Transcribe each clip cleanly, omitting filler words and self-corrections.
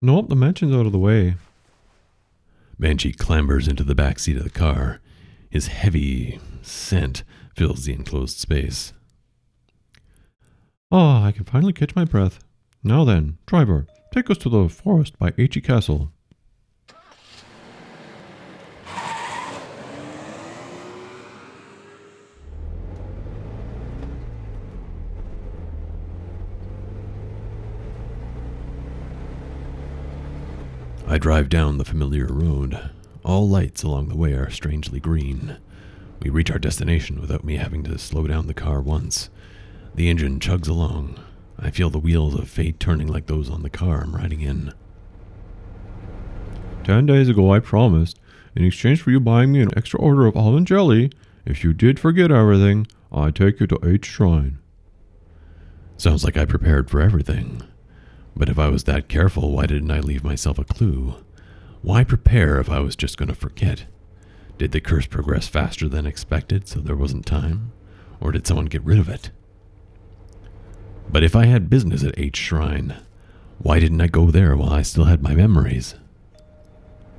Nope, the mansion's out of the way. Banshee clambers into the back seat of the car. His heavy scent fills the enclosed space. Ah, I can finally catch my breath. Now then, driver, take us to the forest by H.E. Castle. I drive down the familiar road. All lights along the way are strangely green. We reach our destination without me having to slow down the car once. The engine chugs along. I feel the wheels of fate turning like those on the car I'm riding in. 10 days ago I promised, in exchange for you buying me an extra order of almond jelly, if you did forget everything, I'd take you to H Shrine. Sounds like I prepared for everything. But if I was that careful, why didn't I leave myself a clue? Why prepare if I was just going to forget? Did the curse progress faster than expected, so there wasn't time? Or did someone get rid of it? But if I had business at H Shrine, why didn't I go there while I still had my memories?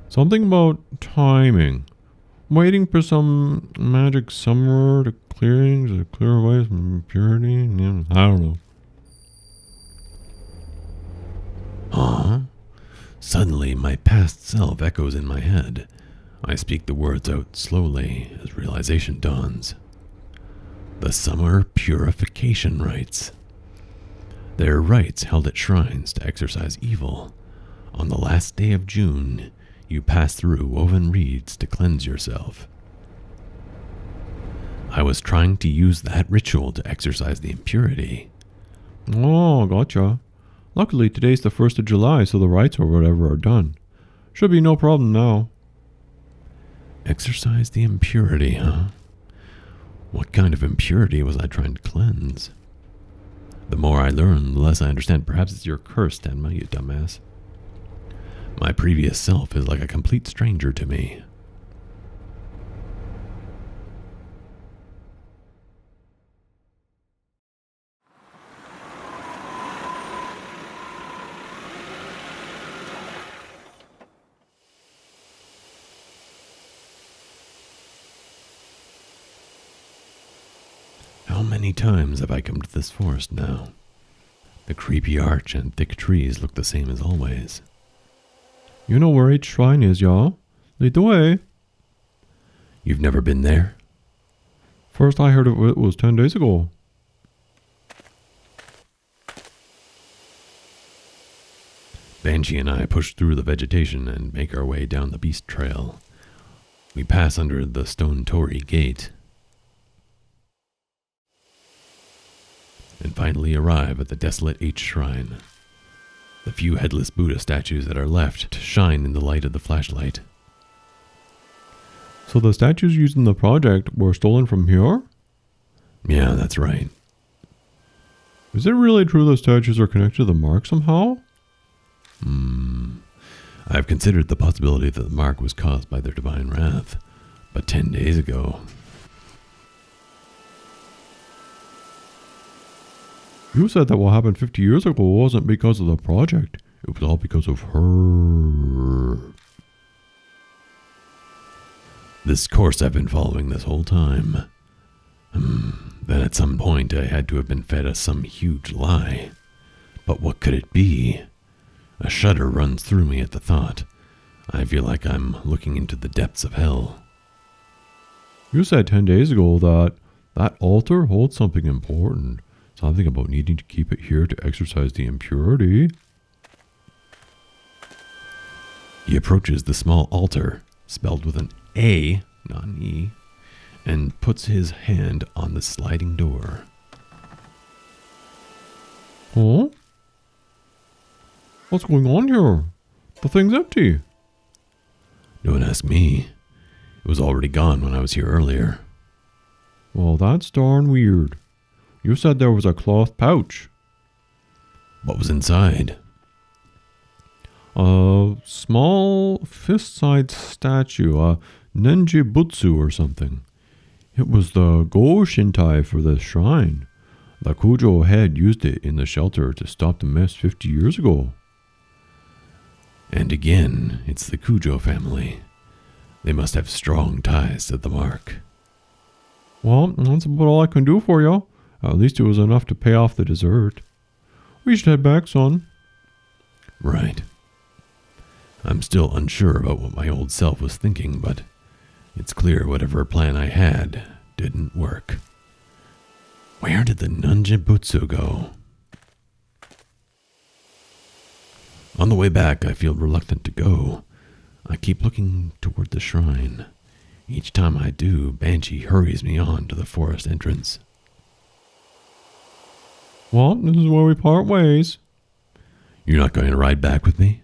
Something about timing. Waiting for some magic summoner to clear away some impurity. I don't know. Huh? Suddenly, my past self echoes in my head. I speak the words out slowly as realization dawns. The summer purification rites. They're rites held at shrines to exorcise evil. On the last day of June, you pass through woven reeds to cleanse yourself. I was trying to use that ritual to exorcise the impurity. Oh, gotcha. Luckily, today's the 1st of July, so the rites or whatever are done. Should be no problem now. Exorcise the impurity, huh? What kind of impurity was I trying to cleanse? The more I learn, the less I understand. Perhaps it's your curse, Tenma, you dumbass. My previous self is like a complete stranger to me. How many times have I come to this forest now? The creepy arch and thick trees look the same as always. You know where H Shrine is, y'all? Lead the way. You've never been there? First I heard of it was 10 days ago. Banshee and I push through the vegetation and make our way down the beast trail. We pass under the stone torii gate and finally arrive at the desolate H Shrine. The few headless Buddha statues that are left shine in the light of the flashlight. So the statues used in the project were stolen from here? Yeah, that's right. Is it really true the statues are connected to the mark somehow? I've considered the possibility that the mark was caused by their divine wrath, but 10 days ago... You said that what happened 50 years ago wasn't because of the project. It was all because of her. This course I've been following this whole time. Then at some point I had to have been fed some huge lie. But what could it be? A shudder runs through me at the thought. I feel like I'm looking into the depths of hell. You said 10 days ago that altar holds something important. Something about needing to keep it here to exorcise the impurity. He approaches the small altar, spelled with an A, not an E, and puts his hand on the sliding door. Huh? What's going on here? The thing's empty. Don't ask me. It was already gone when I was here earlier. Well, that's darn weird. You said there was a cloth pouch. What was inside? A small fist-sized statue, a Nenjibutsu or something. It was the Go Shintai for this shrine. The Kujo head used it in the shelter to stop the mess 50 years ago. And again, it's the Cujo family. They must have strong ties to the mark. Well, that's about all I can do for you. At least it was enough to pay off the dessert. We should head back, son. Right. I'm still unsure about what my old self was thinking, but it's clear whatever plan I had didn't work. Where did the Nanjibutsu go? On the way back, I feel reluctant to go. I keep looking toward the shrine. Each time I do, Banshee hurries me on to the forest entrance. Well, this is where we part ways. You're not going to ride back with me?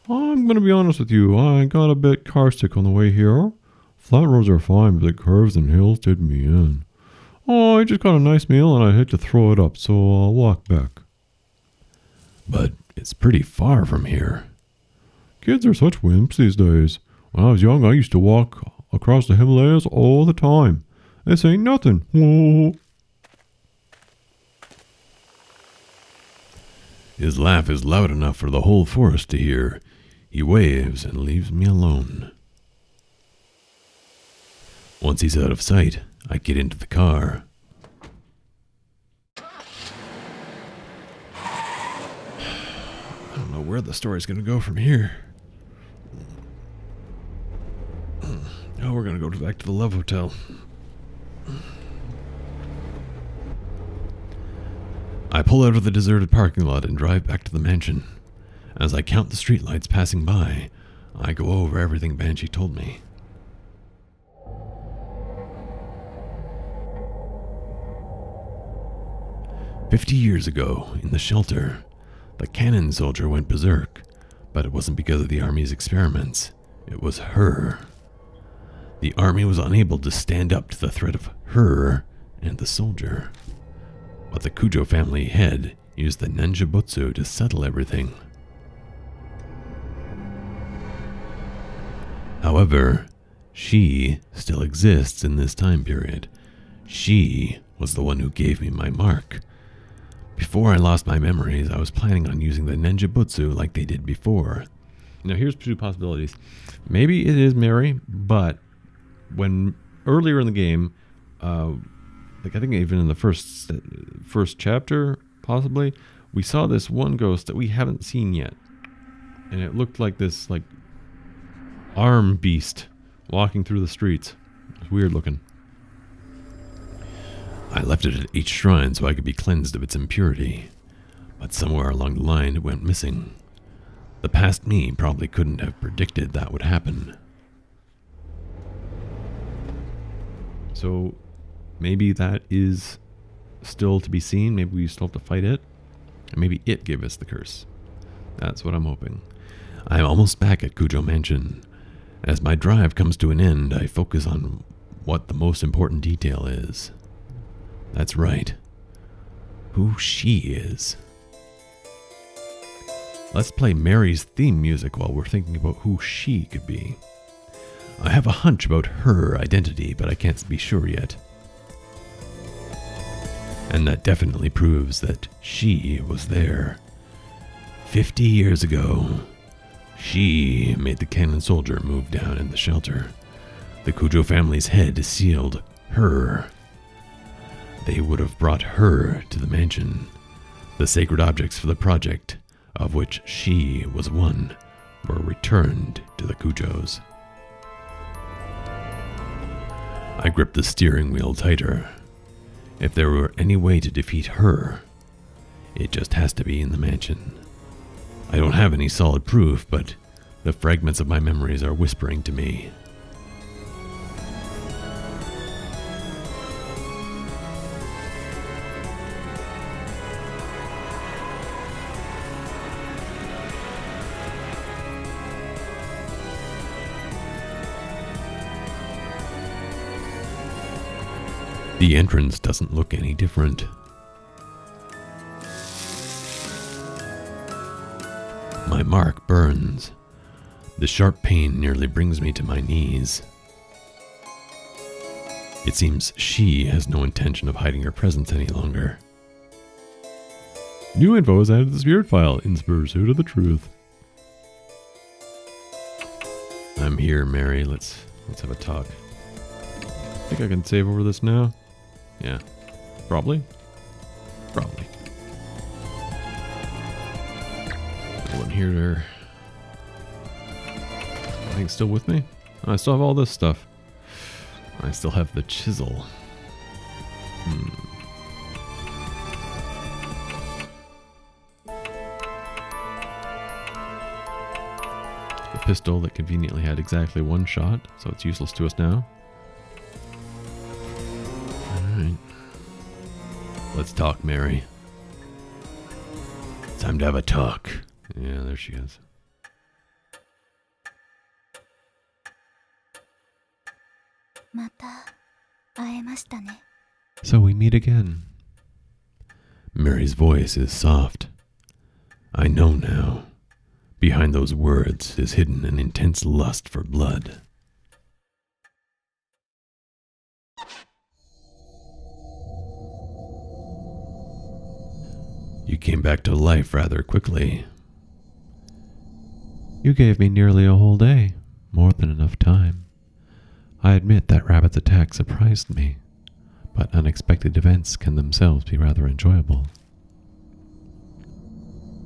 I'm going to be honest with you. I got a bit carsick on the way here. Flat roads are fine, but the curves and hills did me in. Oh, I just got a nice meal and I hate to throw it up, so I'll walk back. But it's pretty far from here. Kids are such wimps these days. When I was young, I used to walk across the Himalayas all the time. This ain't nothing. Whoa. His laugh is loud enough for the whole forest to hear. He waves and leaves me alone. Once he's out of sight, I get into the car. I don't know where the story's going to go from here. Oh, we're going to go back to the Love Hotel. I pull out of the deserted parking lot and drive back to the mansion. As I count the streetlights passing by, I go over everything Banshee told me. "50 years ago, in the shelter, the cannon soldier went berserk, but it wasn't because of the army's experiments. It was her. The army was unable to stand up to the threat of her and the soldier. But the Cujo family head used the Nanjibutsu to settle everything. However, she still exists in this time period. She was the one who gave me my mark. Before I lost my memories, I was planning on using the Nanjibutsu like they did before." Now here's two possibilities. Maybe it is Mary, but when earlier in the game, like I think even in the first chapter, possibly, we saw this one ghost that we haven't seen yet, and it looked like this like arm beast walking through the streets. It's weird looking. I left it at each shrine so I could be cleansed of its impurity, but somewhere along the line it went missing. The past me probably couldn't have predicted that would happen. So maybe that is still to be seen. Maybe we still have to fight it. And maybe it gave us the curse. That's what I'm hoping. I'm almost back at Cujo Mansion. As my drive comes to an end, I focus on what the most important detail is. That's right. Who she is. Let's play Mary's theme music while we're thinking about who she could be. I have a hunch about her identity, but I can't be sure yet. And that definitely proves that she was there. 50 years ago, she made the cannon soldier move down in the shelter. The Cujo family's head sealed her. They would have brought her to the mansion. The sacred objects for the project, of which she was one, were returned to the Cujos. I gripped the steering wheel tighter. If there were any way to defeat her, it just has to be in the mansion. I don't have any solid proof, but the fragments of my memories are whispering to me. The entrance doesn't look any different. My mark burns. The sharp pain nearly brings me to my knees. It seems she has no intention of hiding her presence any longer. New info is added to the spirit file in pursuit of the truth. here, Mary. Let's have a talk. Think I can save over this now? Yeah. Probably. Anyone here there? I think still with me? I still have all this stuff. I still have the chisel. The pistol that conveniently had exactly one shot, so it's useless to us now. Alright. Let's talk, Mary. Time to have a talk. Yeah, there she is. So we meet again. Mary's voice is soft. I know now. Behind those words is hidden an intense lust for blood. You came back to life rather quickly. You gave me nearly a whole day, more than enough time. I admit that Rabbit's attack surprised me, but unexpected events can themselves be rather enjoyable.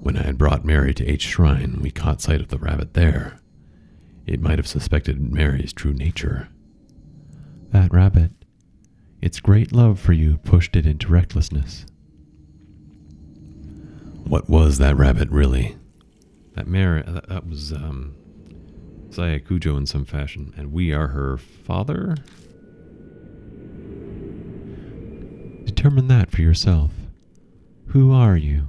When I had brought Mary to H Shrine, we caught sight of the rabbit there. It might have suspected Mary's true nature. That rabbit, its great love for you pushed it into recklessness. What was that rabbit really? That Mary, that was Saya Kujo in some fashion, and we are her father? Determine that for yourself. Who are you?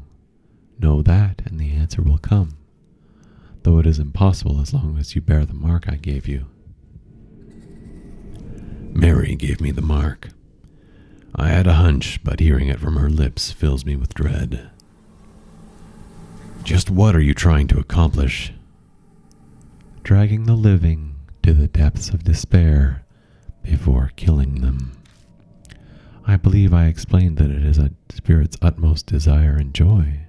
Know that, and the answer will come, though it is impossible as long as you bear the mark I gave you. Mary gave me the mark. I had a hunch, but hearing it from her lips fills me with dread. Just what are you trying to accomplish? Dragging the living to the depths of despair before killing them. I believe I explained that it is a spirit's utmost desire and joy,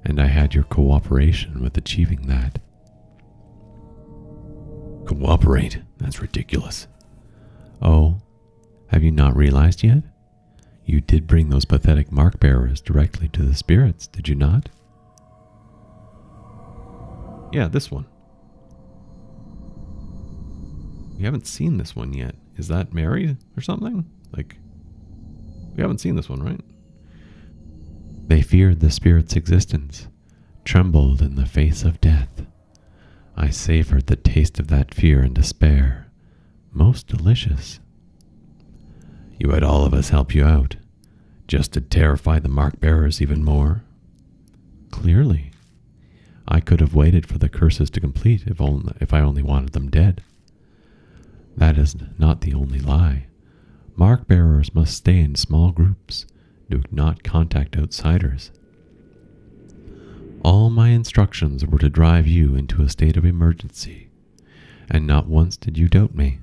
and I had your cooperation with achieving that. Cooperate? That's ridiculous. Oh, have you not realized yet? You did bring those pathetic mark bearers directly to the spirits, did you not? Yeah, this one. We haven't seen this one yet. Is that Mary or something? We haven't seen this one, right? They feared the spirit's existence, trembled in the face of death. I savored the taste of that fear and despair. Most delicious. You had all of us help you out, just to terrify the mark bearers even more? Clearly. I could have waited for the curses to complete if I only wanted them dead. That is not the only lie. Mark bearers must stay in small groups, do not contact outsiders. All my instructions were to drive you into a state of emergency, and not once did you doubt me.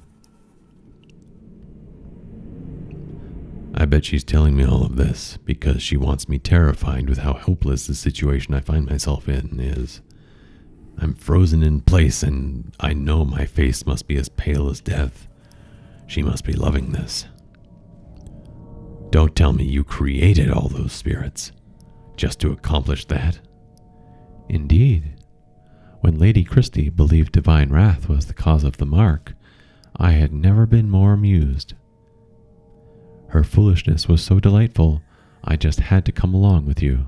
I bet she's telling me all of this because she wants me terrified with how hopeless the situation I find myself in is. I'm frozen in place and I know my face must be as pale as death. She must be loving this. Don't tell me you created all those spirits just to accomplish that. Indeed. When Lady Christie believed divine wrath was the cause of the mark, I had never been more amused. Her foolishness was so delightful, I just had to come along with you.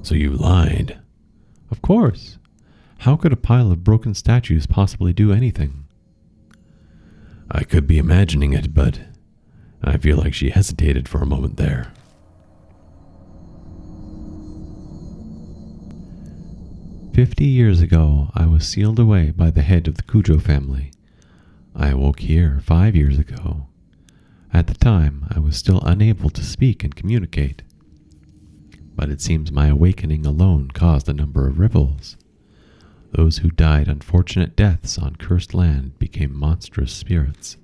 So you lied. Of course. How could a pile of broken statues possibly do anything? I could be imagining it, but I feel like she hesitated for a moment there. "50 years ago, I was sealed away by the head of the Kujo family. I awoke here 5 years ago. At the time, I was still unable to speak and communicate. But it seems my awakening alone caused a number of ripples. Those who died unfortunate deaths on cursed land became monstrous spirits.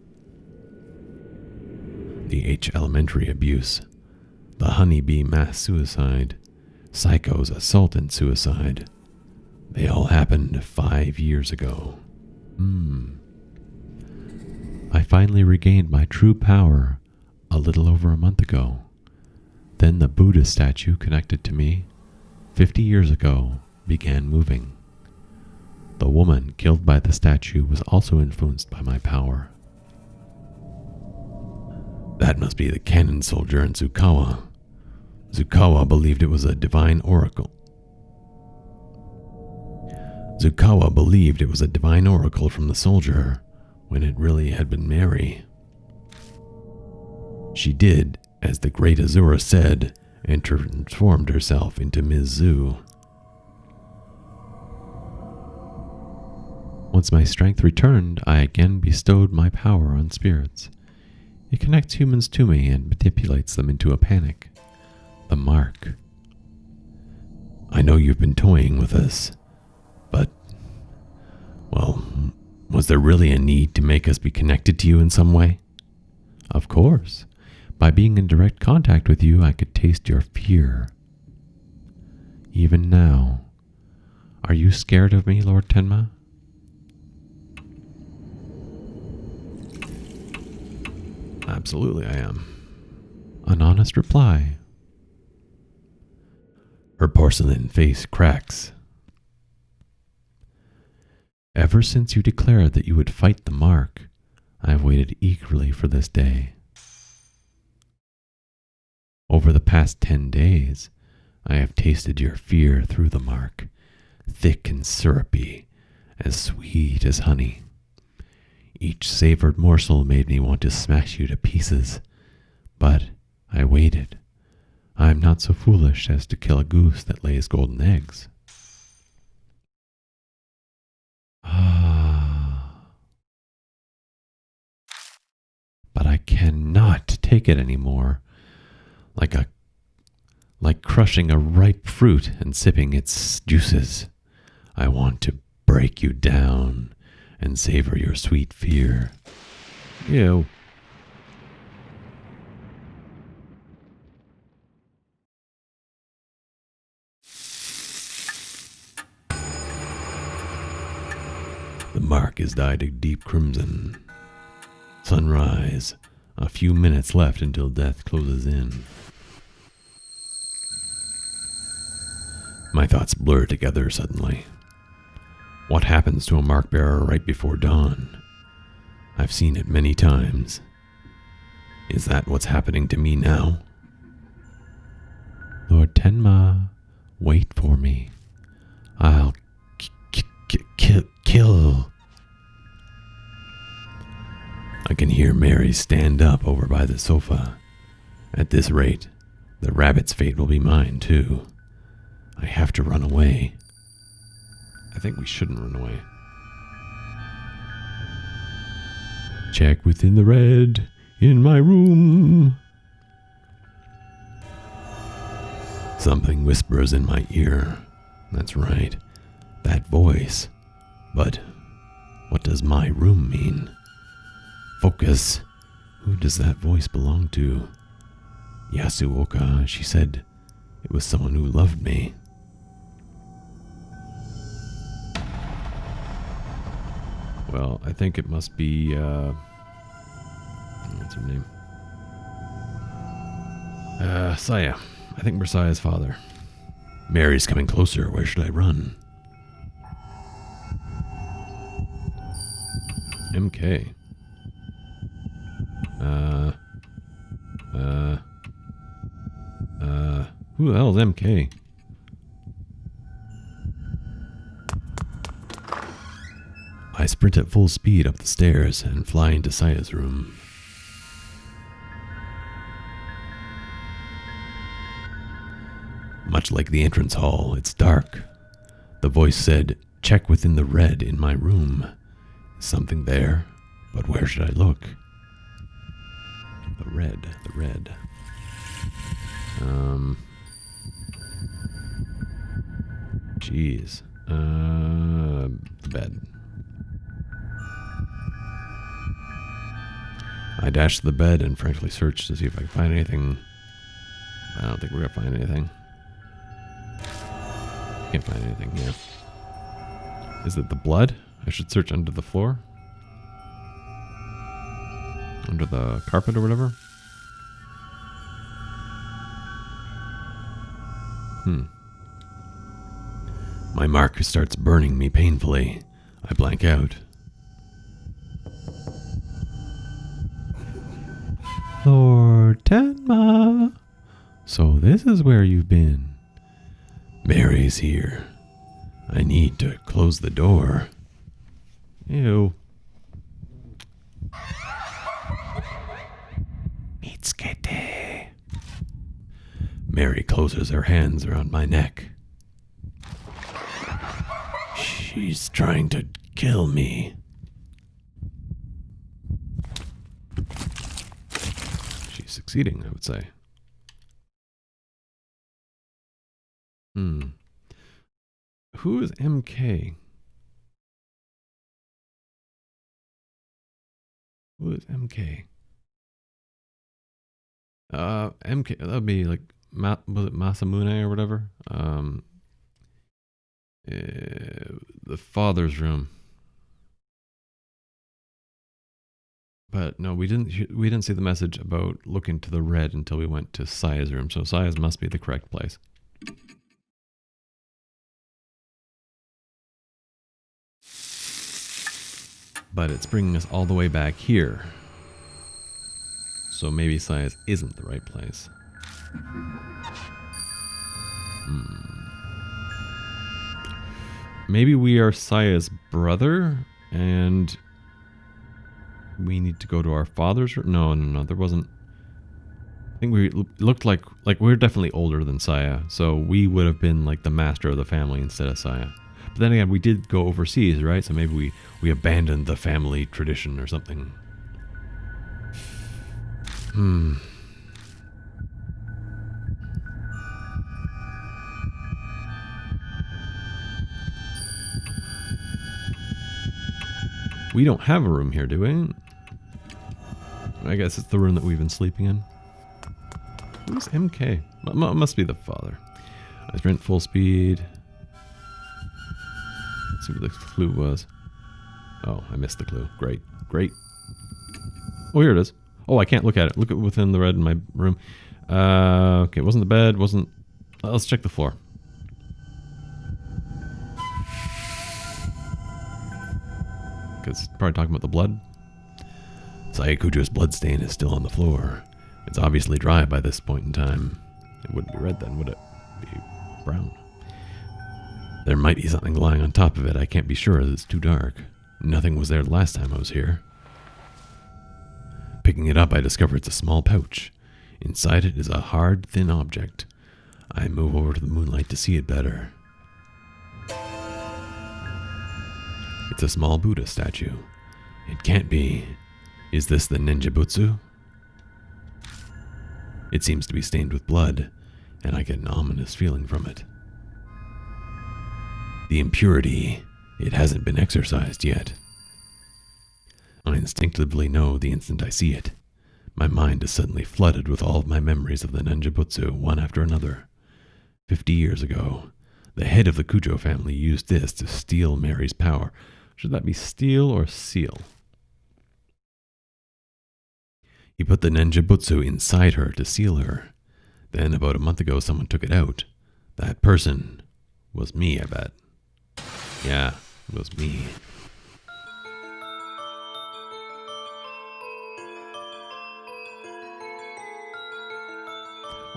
The H elementary abuse, the honeybee mass suicide, Psycho's assault and suicide. They all happened 5 years ago. I finally regained my true power a little over a month ago. Then the Buddha statue connected to me 50 years ago began moving. The woman killed by the statue was also influenced by my power. That must be the cannon soldier in Tsukawa. Tsukawa believed it was a divine oracle. Tsukawa believed it was a divine oracle from the soldier, when it really had been Mary. She did, as the great Azura said, and transformed herself into Ms. Zhu. Once my strength returned, I again bestowed my power on spirits. It connects humans to me and manipulates them into a panic. The mark. I know you've been toying with us, but, well, was there really a need to make us be connected to you in some way? Of course. By being in direct contact with you, I could taste your fear. Even now. Are you scared of me, Lord Tenma? Absolutely, I am. An honest reply. Her porcelain face cracks. Ever since you declared that you would fight the mark, I have waited eagerly for this day. Over the past 10 days, I have tasted your fear through the mark, thick and syrupy, as sweet as honey. Each savored morsel made me want to smash you to pieces, but I waited. I am not so foolish as to kill a goose that lays golden eggs. But I cannot take it anymore. Like crushing a ripe fruit and sipping its juices. I want to break you down and savor your sweet fear. Ew. The mark is dyed a deep crimson. Sunrise. A few minutes left until death closes in. My thoughts blur together suddenly. What happens to a mark bearer right before dawn? I've seen it many times. Is that what's happening to me now? Lord Tenma, wait for me. I'll kill. I can hear Mary stand up over by the sofa. At this rate, the rabbit's fate will be mine too. I have to run away. I think we shouldn't run away. Check within the red in my room. Something whispers in my ear. That's right. That voice. But what does my room mean? Focus. Who does that voice belong to? Yasuoka. She said it was someone who loved me. Well, I think it must be, what's her name? Saya. I think we're Saya's father. Mary's coming closer. Where should I run? MK. Who the hell is MK? I sprint at full speed up the stairs and fly into Saya's room. Much like the entrance hall, it's dark. The voice said, "Check within the red in my room." Is something there? But where should I look? The red. Jeez. The bed. I dash to the bed and frankly search to see if I can find anything. I don't think we're gonna find anything. Can't find anything, yeah. Is it the blood? I should search under the floor? Under the carpet or whatever? My mark starts burning me painfully. I blank out. Lord Tenma. So this is where you've been. Mary's here. I need to close the door. Ew. Mitsuki. Mary closes her hands around my neck. She's trying to kill me. She's succeeding, I would say. Who is MK? Who is MK? MK, that would be like, was it Masamune or whatever? The father's room. But no, we didn't see the message about looking to the red until we went to Saya's room. So Saya's must be the correct place. But it's bringing us all the way back here. So maybe Saya's isn't the right place. Maybe we are Saya's brother and we need to go to our father's room. No, there wasn't. I think we looked like we're definitely older than Saya. So we would have been like the master of the family instead of Saya. But then again, we did go overseas, right? So maybe we abandoned the family tradition or something. We don't have a room here, do we? I guess it's the room that we've been sleeping in. Who's MK? Must be the father. I sprint full speed. Let's see what the clue was. Oh, I missed the clue. Great. Oh, here it is. Oh, I can't look at it. Look at within the red in my room. Okay, it wasn't the bed. Wasn't. Let's check the floor. Because probably talking about the blood. Sayakujo's bloodstain is still on the floor. It's obviously dry by this point in time. It wouldn't be red then, would it? It'd be brown. There might be something lying on top of it. I can't be sure as it's too dark. Nothing was there the last time I was here. Picking it up, I discover it's a small pouch. Inside it is a hard, thin object. I move over to the moonlight to see it better. It's a small Buddha statue. It can't be. Is this the Nenjibutsu? It seems to be stained with blood, and I get an ominous feeling from it. The impurity, it hasn't been exorcised yet. I instinctively know the instant I see it. My mind is suddenly flooded with all of my memories of the Nenjibutsu, one after another. 50 years ago, the head of the Kujo family used this to steal Mary's power. Should that be steal or seal? He put the Nenjibutsu inside her to seal her. Then about a month ago, someone took it out. That person was me, I bet. Yeah, it was me.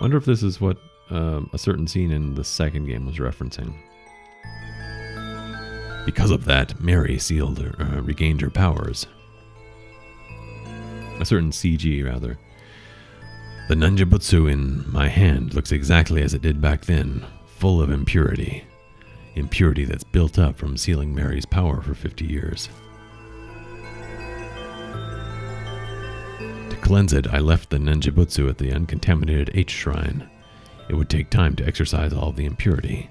Wonder if this is what a certain scene in the second game was referencing. Because of that, Mary regained her powers. A certain CG, rather. The Nenjibutsu in my hand looks exactly as it did back then, full of impurity. Impurity that's built up from sealing Mary's power for 50 years. To cleanse it, I left the Nenjibutsu at the uncontaminated H shrine. It would take time to exorcise all the impurity.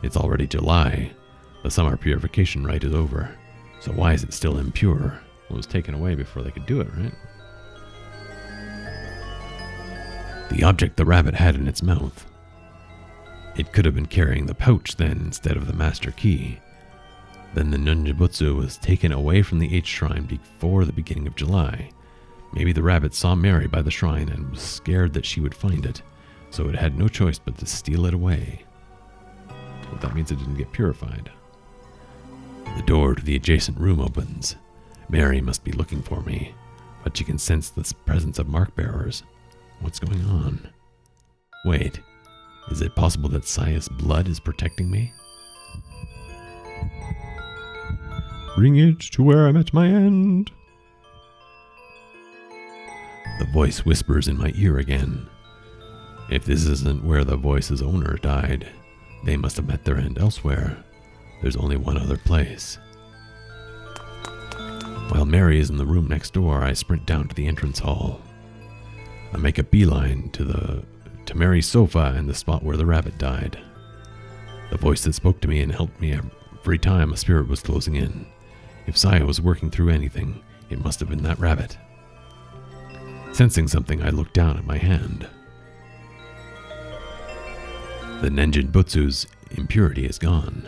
It's already July. The summer purification rite is over. So why is it still impure? It was taken away before they could do it, right? The object the rabbit had in its mouth. It could have been carrying the pouch then instead of the master key. Then the Nunjibutsu was taken away from the H shrine before the beginning of July. Maybe the rabbit saw Mary by the shrine and was scared that she would find it, so it had no choice but to steal it away. Well, that means it didn't get purified. The door to the adjacent room opens. Mary must be looking for me, but she can sense the presence of mark bearers. What's going on? Wait, is it possible that Saya's blood is protecting me? Bring it to where I'm at my end. The voice whispers in my ear again. If this isn't where the voice's owner died, they must have met their end elsewhere. There's only one other place. While Mary is in the room next door, I sprint down to the entrance hall. I make a beeline to Mary's sofa and the spot where the rabbit died. The voice that spoke to me and helped me every time a spirit was closing in. If Saya was working through anything, it must have been that rabbit. Sensing something, I look down at my hand. The Nenjinbutsu's impurity is gone.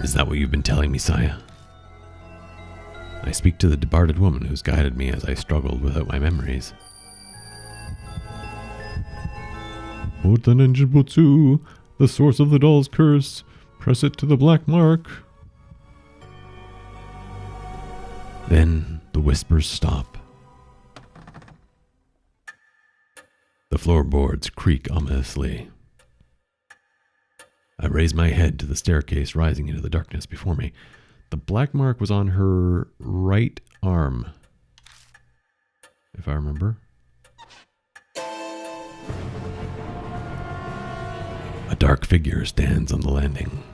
Is that what you've been telling me, Saya? I speak to the departed woman who's guided me as I struggled without my memories. Put the Nenjinbutsu, the source of the doll's curse. Press it to the black mark. Then the whispers stop. The floorboards creak ominously. I raise my head to the staircase rising into the darkness before me. The black mark was on her right arm, if I remember. A dark figure stands on the landing.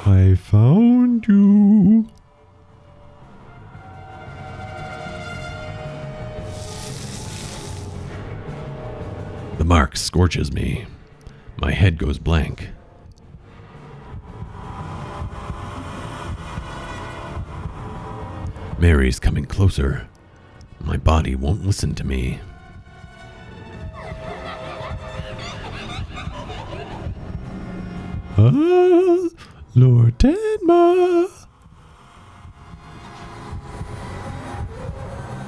I found you. The mark scorches me. My head goes blank. Mary's coming closer. My body won't listen to me. Ah, Lord Tenma.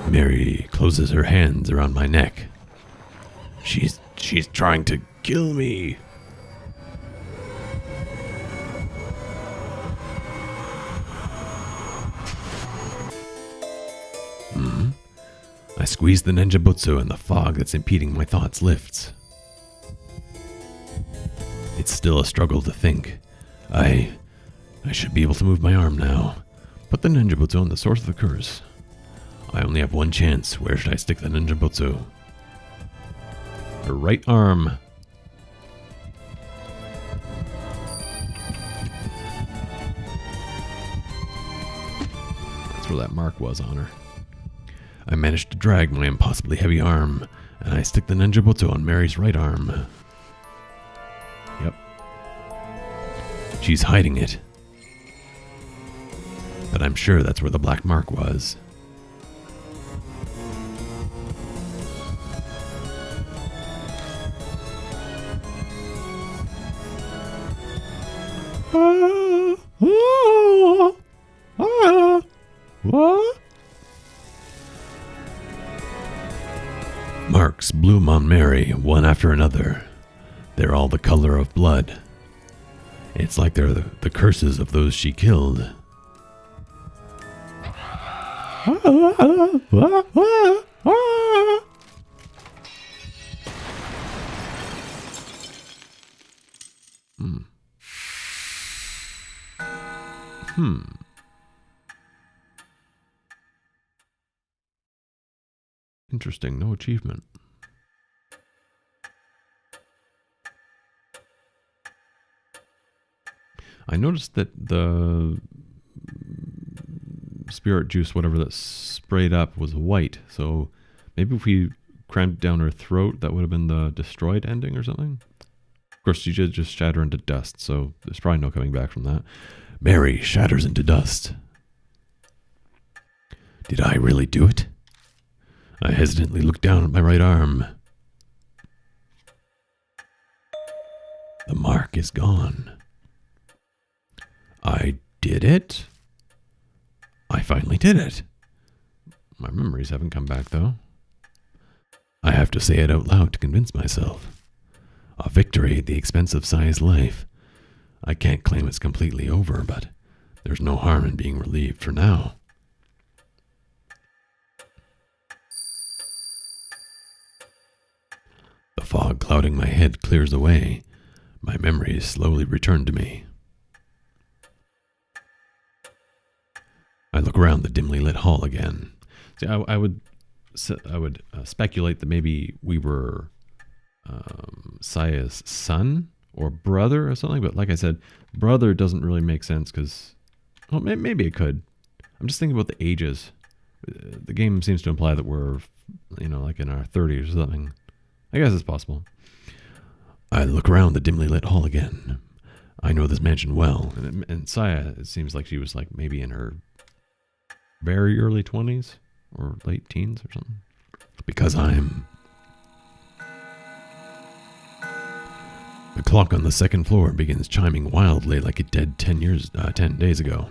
Mary closes her hands around my neck. She's trying to kill me. I squeeze the Nenjinbutsu and the fog that's impeding my thoughts lifts. It's still a struggle to think. I should be able to move my arm now. Put the Nenjinbutsu on the source of the curse. I only have one chance. Where should I stick the Nenjinbutsu? Her right arm. That's where that mark was on her. I managed to drag my impossibly heavy arm, and I stick the Nenjinbutsu on Mary's right arm. Yep. She's hiding it. But I'm sure that's where the black mark was. What? Marks bloom on Mary, one after another. They're all the color of blood. It's like they're the curses of those she killed. Interesting, no achievement. I noticed that the spirit juice, whatever that sprayed up, was white. So maybe if we crammed down her throat, that would have been the destroyed ending or something. Of course, she did just shatter into dust, so there's probably no coming back from that. Mary shatters into dust. Did I really do it? I hesitantly look down at my right arm. is gone. I did it? I finally did it. My memories haven't come back, though. I have to say it out loud to convince myself. A victory at the expense of Saya's life. I can't claim it's completely over, but there's no harm in being relieved for now. The fog clouding my head clears away. My memories slowly return to me. I look around the dimly lit hall again. See, I would speculate that maybe we were Saya's son or brother or something. But like I said, brother doesn't really make sense because, well, maybe it could. I'm just thinking about the ages. The game seems to imply that we're, like in our 30s or something. I guess it's possible. I look around the dimly lit hall again. I know this mansion well. And Saya, it seems like she was like maybe in her very early 20s or late teens or something. Because I'm... The clock on the second floor begins chiming wildly like it did 10 days ago.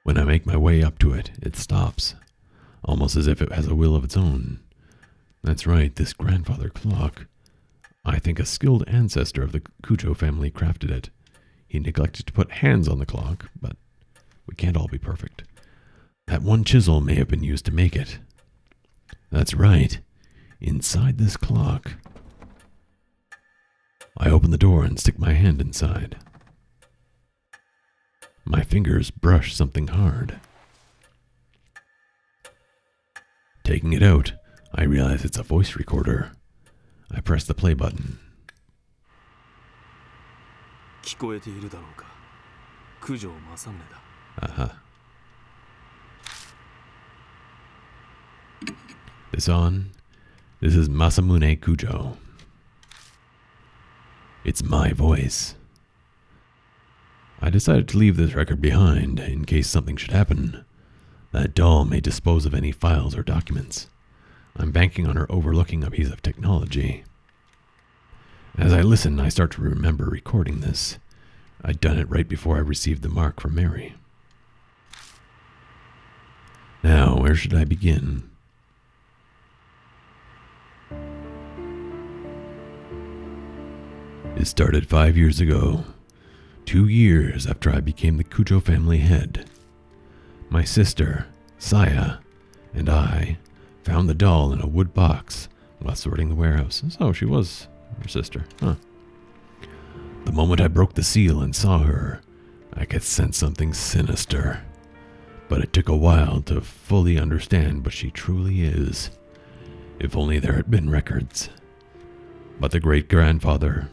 When I make my way up to it, it stops, almost as if it has a will of its own. That's right, this grandfather clock. I think a skilled ancestor of the Kujo family crafted it. He neglected to put hands on the clock, but we can't all be perfect. That one chisel may have been used to make it. That's right, inside this clock. I open the door and stick my hand inside. My fingers brush something hard. Taking it out, I realize it's a voice recorder. I press the play button. 聞こえているだろうか。九条正宗だ。Uh-huh. This on? This is Masamune Kujo. It's my voice. I decided to leave this record behind in case something should happen. That doll may dispose of any files or documents. I'm banking on her overlooking a piece of technology. As I listen, I start to remember recording this. I'd done it right before I received the mark from Mary. Now, where should I begin? It started 5 years ago. 2 years after I became the Kujo family head. My sister, Saya, and I found the doll in a wood box while sorting the warehouse. So she was her sister, huh? The moment I broke the seal and saw her, I could sense something sinister. But it took a while to fully understand what she truly is. If only there had been records. But great-grandfather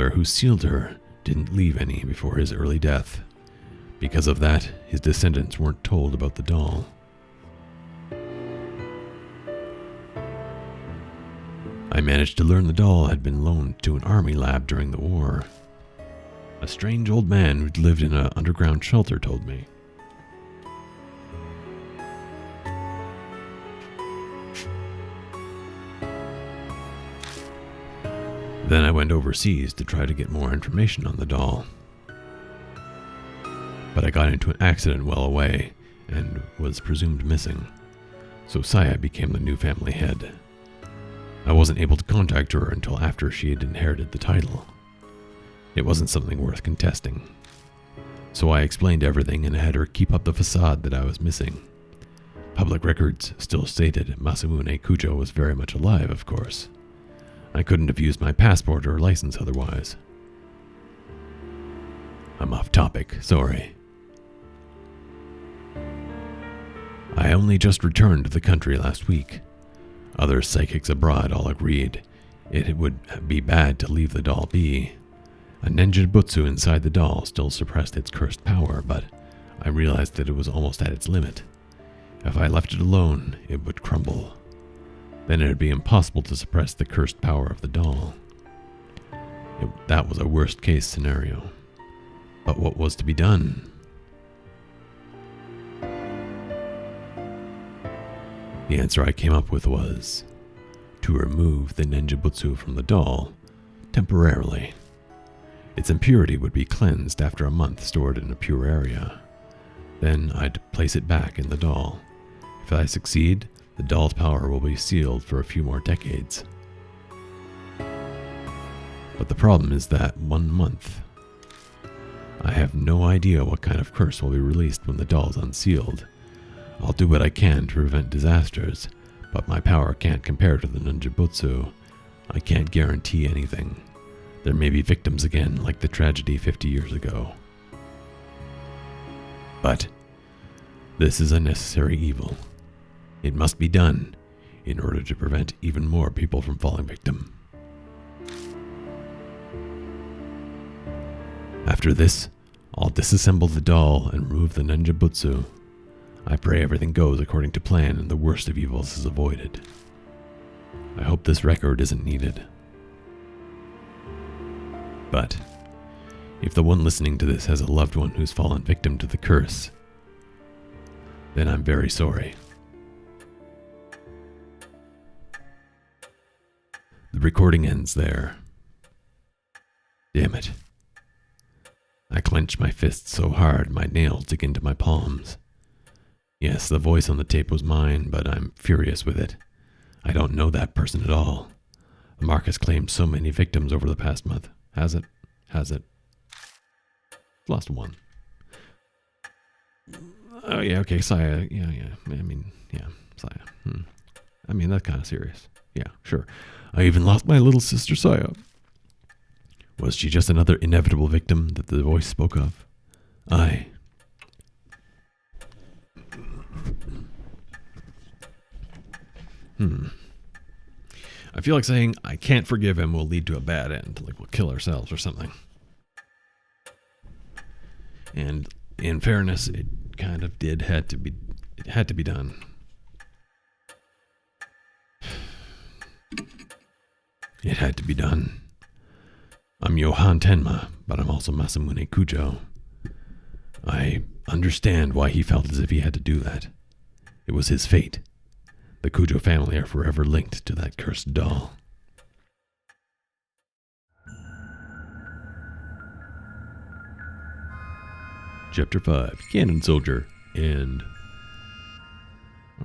who sealed her didn't leave any before his early death. Because of that, his descendants weren't told about the doll. I managed to learn the doll had been loaned to an army lab during the war. A strange old man who'd lived in an underground shelter told me. Then I went overseas to try to get more information on the doll. But I got into an accident well away and was presumed missing. So Saya became the new family head. I wasn't able to contact her until after she had inherited the title. It wasn't something worth contesting. So I explained everything and had her keep up the facade that I was missing. Public records still stated Masamune Kujo was very much alive, of course. I couldn't have used my passport or license otherwise. I'm off topic, sorry. I only just returned to the country last week. Other psychics abroad all agreed it would be bad to leave the doll be. A ninjutsu inside the doll still suppressed its cursed power, but I realized that it was almost at its limit. If I left it alone, it would crumble. Then it would be impossible to suppress the cursed power of the doll. That was a worst-case scenario. But what was to be done? The answer I came up with was to remove the Nenjibutsu from the doll temporarily. Its impurity would be cleansed after a month stored in a pure area. Then I'd place it back in the doll. If I succeed, the doll's power will be sealed for a few more decades. But the problem is that 1 month. I have no idea what kind of curse will be released when the doll is unsealed. I'll do what I can to prevent disasters, but my power can't compare to the Nenjibutsu. I can't guarantee anything. There may be victims again, like the tragedy 50 years ago. But this is a necessary evil. It must be done in order to prevent even more people from falling victim. After this, I'll disassemble the doll and remove the Nenjibutsu. I pray everything goes according to plan and the worst of evils is avoided. I hope this record isn't needed. But if the one listening to this has a loved one who's fallen victim to the curse, then I'm very sorry. The recording ends there. Damn it. I clench my fists so hard my nails dig into my palms. Yes, the voice on the tape was mine, but I'm furious with it. I don't know that person at all. The mark has claimed so many victims over the past month. Has it? Has it? Lost one. Oh yeah, okay, Saya. Yeah. I mean, yeah, Saya. I mean, that's kind of serious. Yeah, sure. I even lost my little sister, Saya. Was she just another inevitable victim that the voice spoke of? I feel like saying I can't forgive him will lead to a bad end, like we'll kill ourselves or something. And in fairness, it kind of had to be done. It had to be done. I'm Yohan Tenma, but I'm also Masamune Kujo. I understand why he felt as if he had to do that. It was his fate. The Kujo family are forever linked to that cursed doll. Chapter 5, Cannon Soldier, End.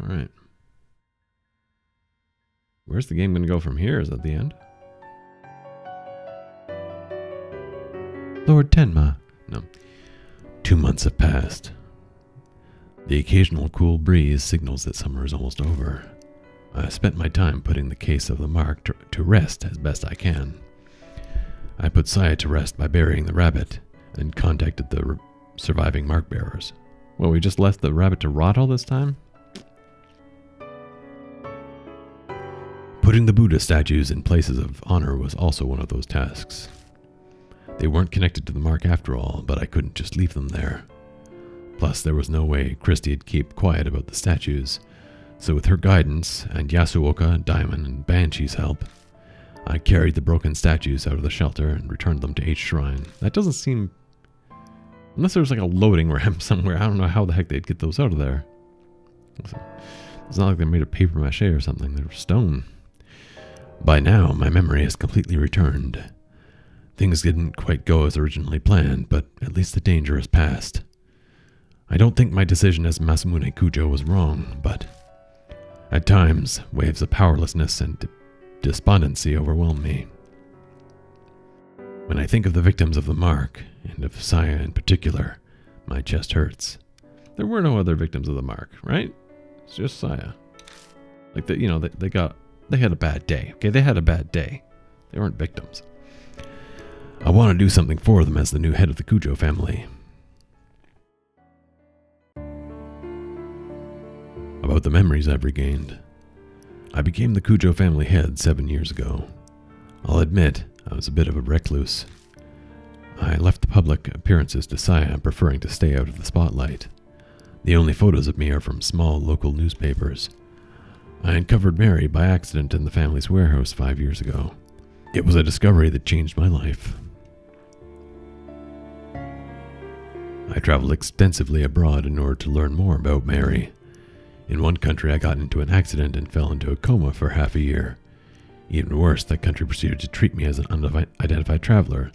Alright. Where's the game going to go from here? Is that the end? Lord Tenma. No. 2 months have passed. The occasional cool breeze signals that summer is almost over. I spent my time putting the case of the mark to rest as best I can. I put Saya to rest by burying the rabbit and contacted the surviving mark bearers. Well, we just left the rabbit to rot all this time? Putting the Buddha statues in places of honor was also one of those tasks. They weren't connected to the mark after all, but I couldn't just leave them there. Plus, there was no way Christie'd keep quiet about the statues, so with her guidance, and Yasuoka, Daimon, and Banshee's help, I carried the broken statues out of the shelter and returned them to H Shrine. That doesn't seem... Unless there was like a loading ramp somewhere, I don't know how the heck they'd get those out of there. It's not like they're made of paper mache or something, they're stone. By now, my memory has completely returned. Things didn't quite go as originally planned, but at least the danger has passed. I don't think my decision as Masamune Kujo was wrong, but at times, waves of powerlessness and despondency overwhelm me. When I think of the victims of the mark, and of Saya in particular, my chest hurts. There were no other victims of the mark, right? It's just Saya. Like, they had a bad day. Okay, they had a bad day. They weren't victims. I want to do something for them as the new head of the Kujo family. About the memories I've regained. I became the Kujo family head 7 years ago. I'll admit, I was a bit of a recluse. I left the public appearances to Saya, preferring to stay out of the spotlight. The only photos of me are from small local newspapers. I uncovered Mary by accident in the family's warehouse 5 years ago. It was a discovery that changed my life. I traveled extensively abroad in order to learn more about Mary. In one country, I got into an accident and fell into a coma for half a year. Even worse, that country proceeded to treat me as an unidentified traveler.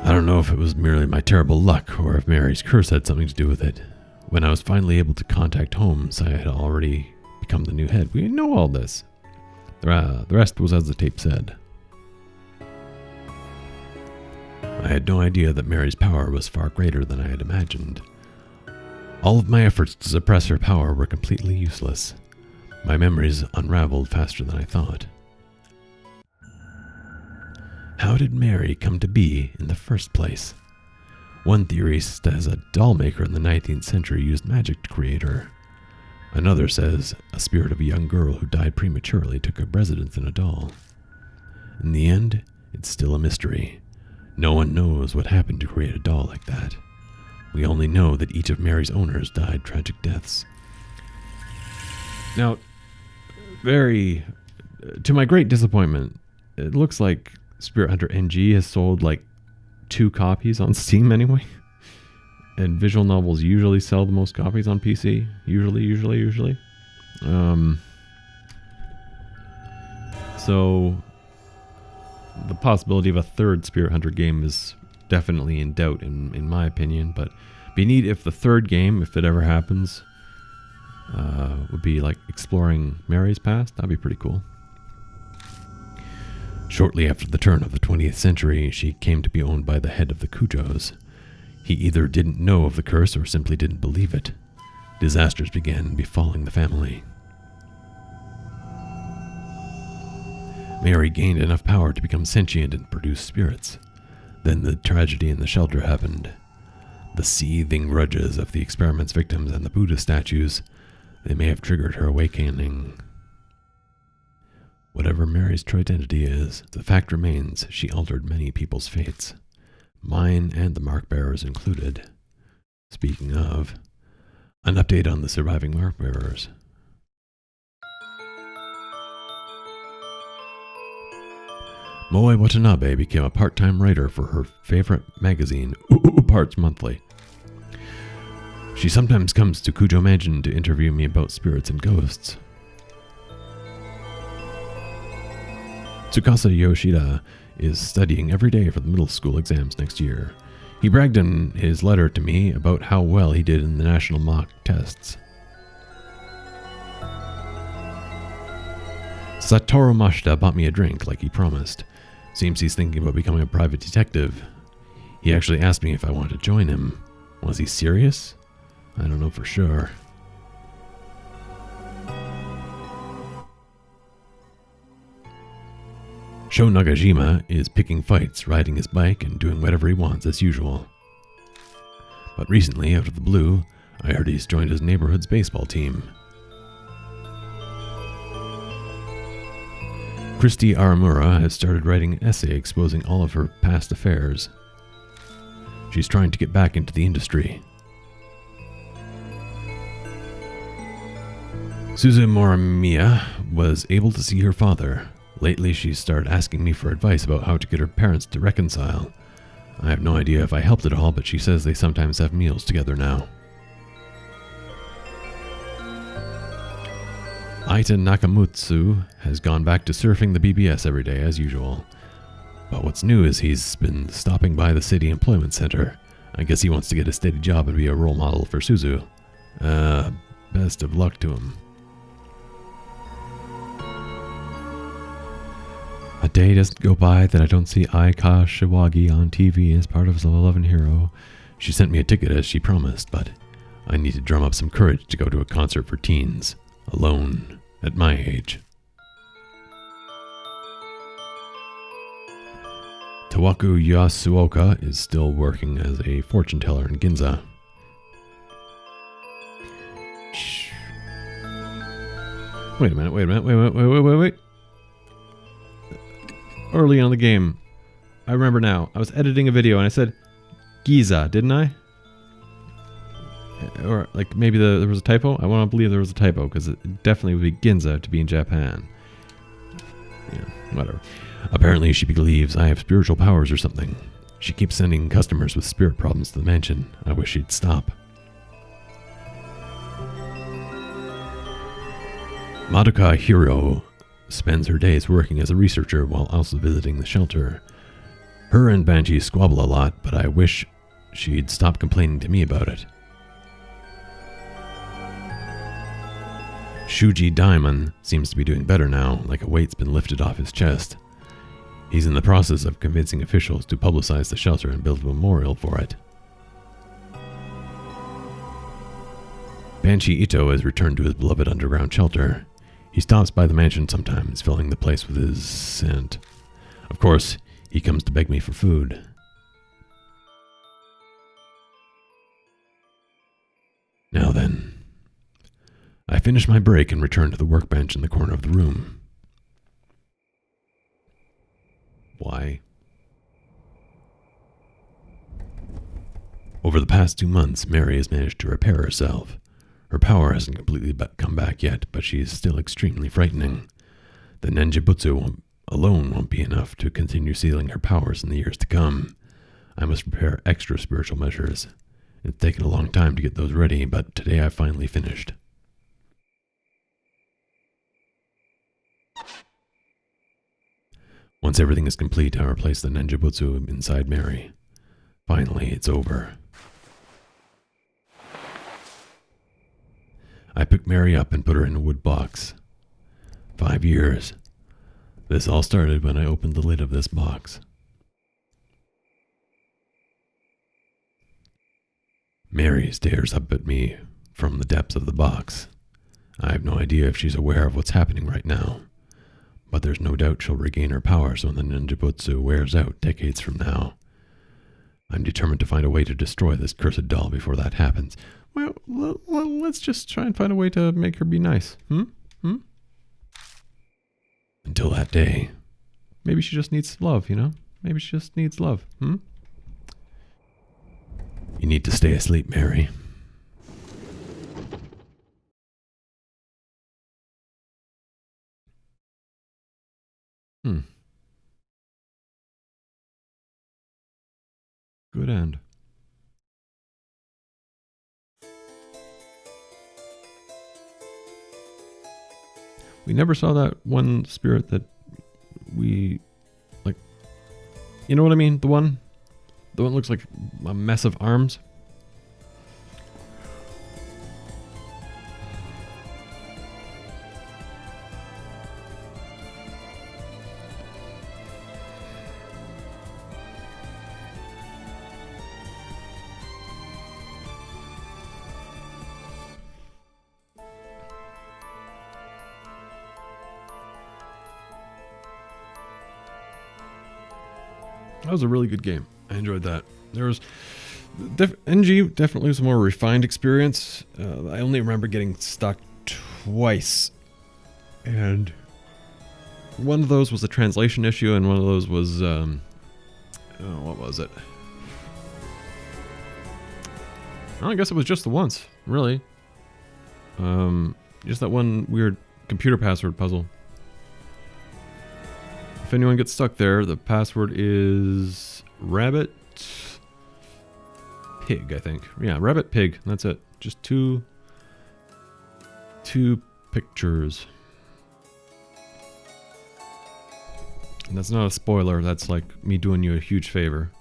I don't know if it was merely my terrible luck or if Mary's curse had something to do with it. When I was finally able to contact Holmes, I had already become the new head. We know all this. The rest was as the tape said. I had no idea that Mary's power was far greater than I had imagined. All of my efforts to suppress her power were completely useless. My memories unraveled faster than I thought. How did Mary come to be in the first place? One theory says a doll maker in the 19th century used magic to create her. Another says a spirit of a young girl who died prematurely took up residence in a doll. In the end, it's still a mystery. No one knows what happened to create a doll like that. We only know that each of Mary's owners died tragic deaths. Now, to my great disappointment, it looks like Spirit Hunter NG has sold like 2 copies on Steam anyway. And visual novels usually sell the most copies on PC. Usually. So the possibility of a third Spirit Hunter game is definitely in doubt in my opinion. But be neat if the third game, if it ever happens, would be like exploring Mary's past. That'd be pretty cool. Shortly after the turn of the 20th century, she came to be owned by the head of the Kujos. He either didn't know of the curse or simply didn't believe it. Disasters began befalling the family. Mary gained enough power to become sentient and produce spirits. Then the tragedy in the shelter happened. The seething grudges of the experiment's victims and the Buddha statues, they may have triggered her awakening. Whatever Mary's true identity is, the fact remains she altered many people's fates. Mine and the mark bearers included. Speaking of, an update on the surviving mark bearers. Moe Watanabe became a part-time writer for her favorite magazine, Parts Monthly. She sometimes comes to Kujo Mansion to interview me about spirits and ghosts. Tsukasa Yoshida is studying every day for the middle school exams next year. He bragged in his letter to me about how well he did in the national mock tests. Satoru Mashita bought me a drink like he promised. Seems he's thinking about becoming a private detective. He actually asked me if I wanted to join him. Was he serious? I don't know for sure. Sho Nagajima is picking fights, riding his bike, and doing whatever he wants as usual. But recently, out of the blue, I heard he's joined his neighborhood's baseball team. Christy Aramura has started writing an essay exposing all of her past affairs. She's trying to get back into the industry. Suzu Morimiya was able to see her father. Lately, she's started asking me for advice about how to get her parents to reconcile. I have no idea if I helped at all, but she says they sometimes have meals together now. Aita Nakamutsu has gone back to surfing the BBS every day as usual. But what's new is he's been stopping by the city employment center. I guess he wants to get a steady job and be a role model for Suzu. Best of luck to him. A day doesn't go by that I don't see Aika Shiwagi on TV as part of the 11 Hero. She sent me a ticket as she promised, but I need to drum up some courage to go to a concert for teens, alone, at my age. Tawaku Yasuoka is still working as a fortune teller in Ginza. Shh. Wait a minute. Early on in the game, I remember now, I was editing a video and I said Giza, didn't I? Or like maybe there was a typo? I want to believe there was a typo because it definitely would be Ginza to be in Japan. Yeah, whatever. Apparently she believes I have spiritual powers or something. She keeps sending customers with spirit problems to the mansion. I wish she'd stop. Madoka Hiro spends her days working as a researcher while also visiting the shelter. Her and Banshee squabble a lot, but I wish she'd stop complaining to me about it. Shuji Daimon seems to be doing better now, like a weight's been lifted off his chest. He's in the process of convincing officials to publicize the shelter and build a memorial for it. Banshee Ito has returned to his beloved underground shelter. He stops by the mansion sometimes, filling the place with his scent. Of course, he comes to beg me for food. Now then, I finish my break and return to the workbench in the corner of the room. Why? Over the past 2 months, Mary has managed to repair herself. Her power hasn't completely come back yet, but she is still extremely frightening. The Nenjibutsu alone won't be enough to continue sealing her powers in the years to come. I must prepare extra spiritual measures. It's taken a long time to get those ready, but today I finally finished. Once everything is complete, I replace the Nenjibutsu inside Mary. Finally, it's over. I pick Mary up and put her in a wood box. 5 years. This all started when I opened the lid of this box. Mary stares up at me from the depths of the box. I have no idea if she's aware of what's happening right now, but there's no doubt she'll regain her powers when the Nenjibutsu wears out decades from now. I'm determined to find a way to destroy this cursed doll before that happens. Well, let's just try and find a way to make her be nice. Until that day. Maybe she just needs love, you know? Maybe she just needs love. You need to stay asleep, Mary. Good end. We never saw that one spirit that we, like, you know what I mean? The one looks like a mess of arms. That was a really good game. I enjoyed that. There was NG definitely was a more refined experience. I only remember getting stuck twice, and one of those was a translation issue, and one of those was what was it? I guess it was just the once, really. Just that one weird computer password puzzle. If anyone gets stuck there, the password is rabbit pig, I think. Yeah, rabbit pig. That's it. Just two pictures. And that's not a spoiler. That's like me doing you a huge favor.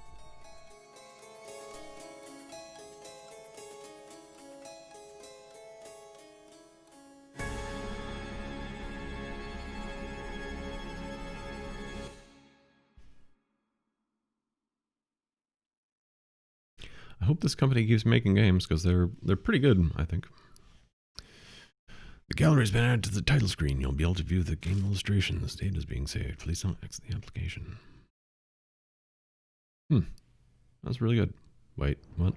I hope this company keeps making games because they're pretty good, I think. The gallery's been added to the title screen. You'll be able to view the game illustrations. Data is being saved. Please don't exit the application. That's really good. Wait, what?